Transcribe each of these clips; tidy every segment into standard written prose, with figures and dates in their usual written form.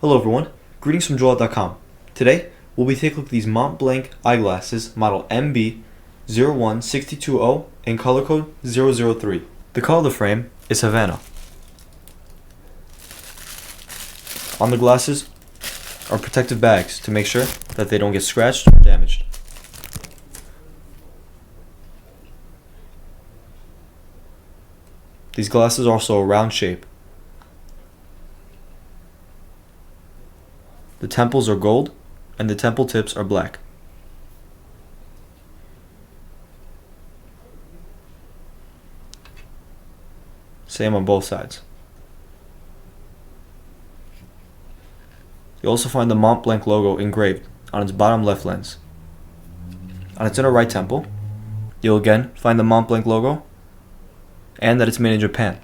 Hello everyone, greetings from JoyLot.com. Today, we'll be taking a look at these Mont Blanc eyeglasses model MB0162O in color code 003. The color of the frame is Havana. On the glasses are protective bags to make sure that they don't get scratched or damaged. These glasses are also a round shape. The temples are gold and the temple tips are black. Same on both sides. You'll also find the Mont Blanc logo engraved on its bottom left lens. On its inner right temple, you'll again find the Mont Blanc logo and that it's made in Japan.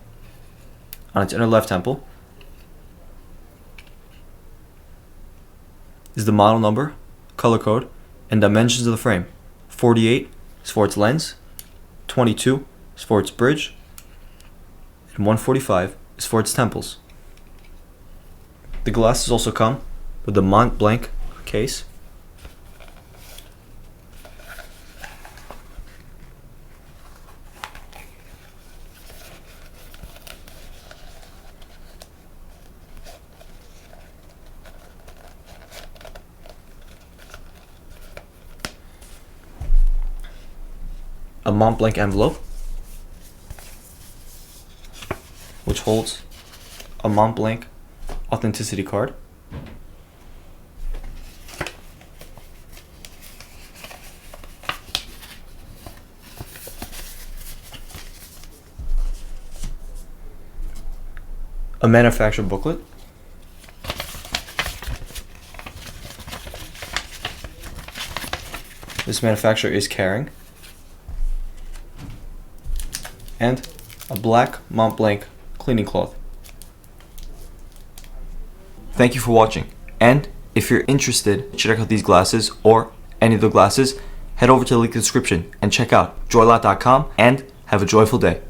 On its inner left temple is the model number, color code, and dimensions of the frame. 48 is for its lens, 22 is for its bridge, and 145 is for its temples. The glasses also come with the Mont Blanc case, a Mont Blanc envelope, which holds a Mont Blanc authenticity card, a manufacturer booklet, this manufacturer is Caring, and a black Mont Blanc cleaning cloth. Thank you for watching, and if you're interested to check out these glasses or any of the glasses, head over to the link in the description and check out JoyLot.com and have a joyful day.